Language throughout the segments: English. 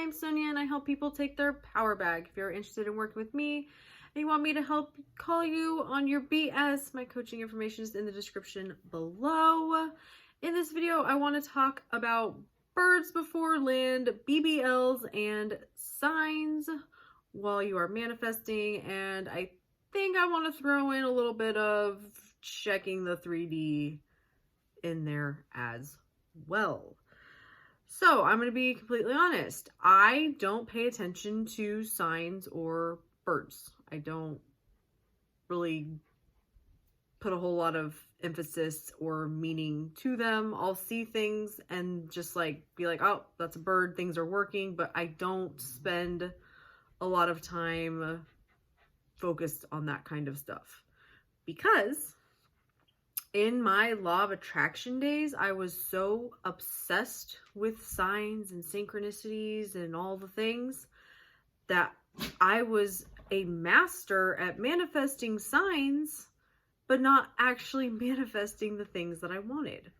I'm Sonia and I help people take their power back. If you're interested in working with me and you want me to help call you on your BS, my coaching information is in the description below. In this video, I want to talk about birds before land, BBLs, and signs while you are manifesting. And I think I want to throw in a little bit of checking the 3D in there as well. So I'm going to be completely honest. I don't pay attention to signs or birds. I don't really put a whole lot of emphasis or meaning to them. I'll see things and just be like, oh, that's a bird, things are working, but I don't spend a lot of time focused on that kind of stuff. Because in my law of attraction days, I was so obsessed with signs and synchronicities and all the things that I was a master at manifesting signs, but not actually manifesting the things that I wanted.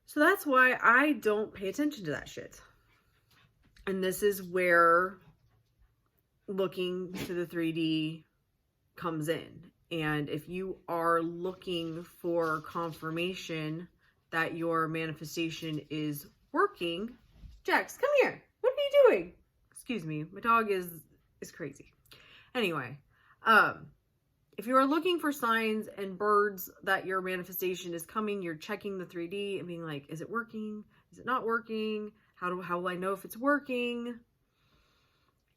So that's why I don't pay attention to that shit. And this is where looking to the 3D comes in. And if you are looking for confirmation that your manifestation is working, Jax, come here. What are you doing? Excuse me, my dog is crazy. Anyway, if you are looking for signs and birds that your manifestation is coming, you're checking the 3D and being like, is it working? Is it not working? How will I know if it's working?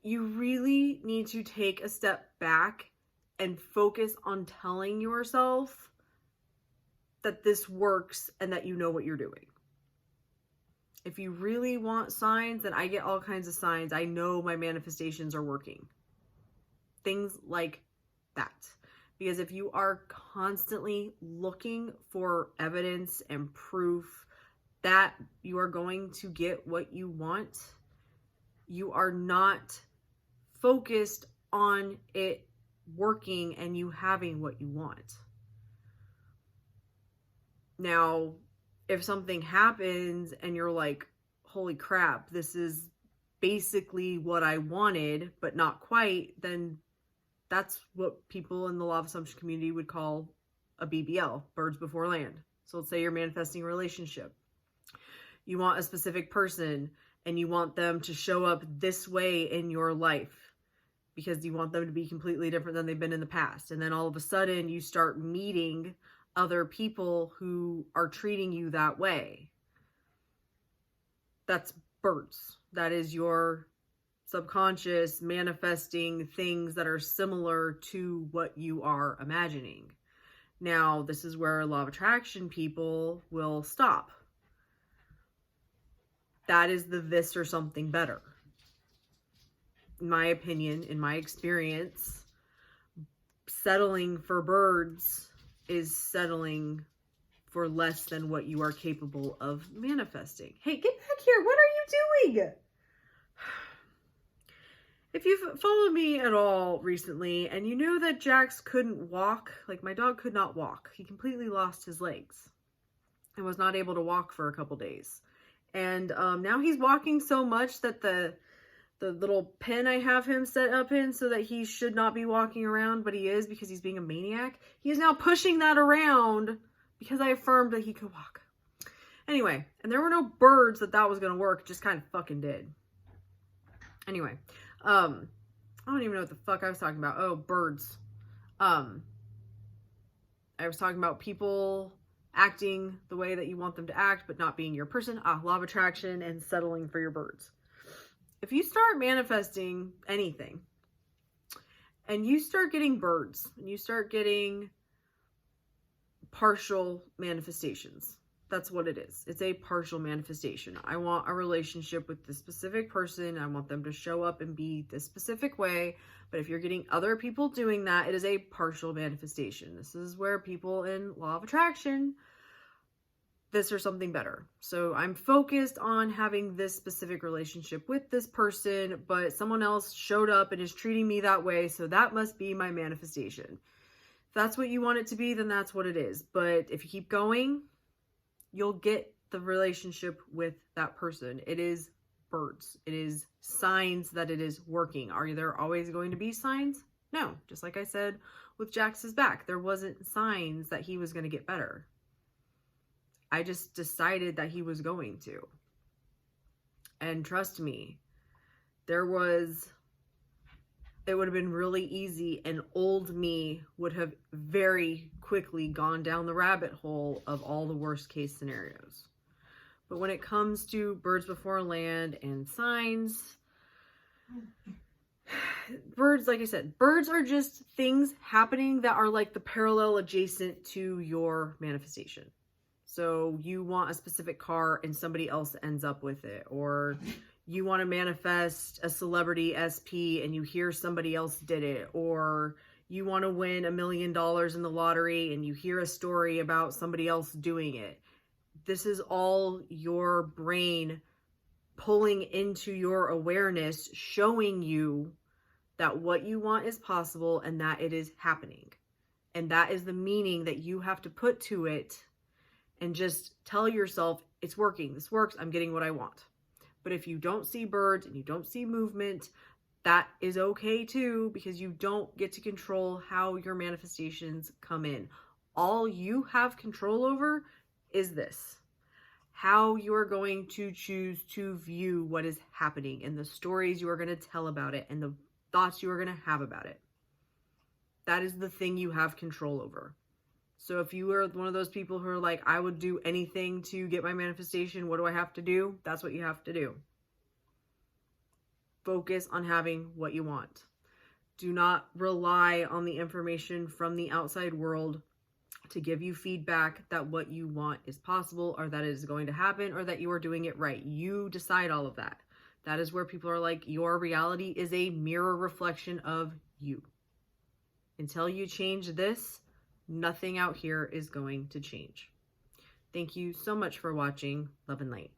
You really need to take a step back and focus on telling yourself that this works and that you know what you're doing. If you really want signs, then I get all kinds of signs. I know my manifestations are working. Things like that. Because if you are constantly looking for evidence and proof that you are going to get what you want, you are not focused on it working and you having what you want. Now, if something happens and you're like, holy crap, this is basically what I wanted, but not quite, then that's what people in the law of assumption community would call a BBL, birds before land. So let's say you're manifesting a relationship. You want a specific person and you want them to show up this way in your life because you want them to be completely different than they've been in the past. And then all of a sudden you start meeting other people who are treating you that way. That's birds. That is your subconscious manifesting things that are similar to what you are imagining. Now, this is where law of attraction people will stop. That is the this or something better. In my opinion, in my experience, settling for birds is settling for less than what you are capable of manifesting. Hey, get back here. What are you doing? If you've followed me at all recently and you know that Jax couldn't walk, like my dog could not walk. He completely lost his legs and was not able to walk for a couple days. And now he's walking so much that the little pen I have him set up in so that he should not be walking around, but he is because he's being a maniac. He is now pushing that around because I affirmed that he could walk. Anyway, and there were no birds that was going to work. It just kind of fucking did. Anyway, I don't even know what the fuck I was talking about. Oh, birds. I was talking about people acting the way that you want them to act, but not being your person. Law of attraction and settling for your birds. If you start manifesting anything and you start getting birds and you start getting partial manifestations, that's what it is. It's a partial manifestation. I want a relationship with this specific person. I want them to show up and be this specific way. But if you're getting other people doing that, it is a partial manifestation. This is where people in law of attraction, this or something better. So I'm focused on having this specific relationship with this person, but someone else showed up and is treating me that way. So that must be my manifestation. If that's what you want it to be, then that's what it is. But if you keep going, you'll get the relationship with that person. It is birds. It is signs that it is working. Are there always going to be signs? No. Just like I said with Jax's back, there wasn't signs that he was going to get better. I just decided that he was going to. And trust me, it would have been really easy, and old me would have very quickly gone down the rabbit hole of all the worst case scenarios. But when it comes to birds before land and signs, birds, like I said, birds are just things happening that are like the parallel adjacent to your manifestation. So you want a specific car and somebody else ends up with it, or you want to manifest a celebrity SP and you hear somebody else did it, or you want to win $1 million in the lottery and you hear a story about somebody else doing it. This is all your brain pulling into your awareness, showing you that what you want is possible and that it is happening. And that is the meaning that you have to put to it, and just tell yourself, it's working, this works, I'm getting what I want. But if you don't see birds and you don't see movement, that is okay too, because you don't get to control how your manifestations come in. All you have control over is this: how you are going to choose to view what is happening, and the stories you are going to tell about it, and the thoughts you are going to have about it. That is the thing you have control over. So if you are one of those people who are like, I would do anything to get my manifestation, what do I have to do? That's what you have to do. Focus on having what you want. Do not rely on the information from the outside world to give you feedback that what you want is possible, or that it is going to happen, or that you are doing it right. You decide all of that. That is where people are like, your reality is a mirror reflection of you. Until you change this, nothing out here is going to change. Thank you so much for watching. Love and light.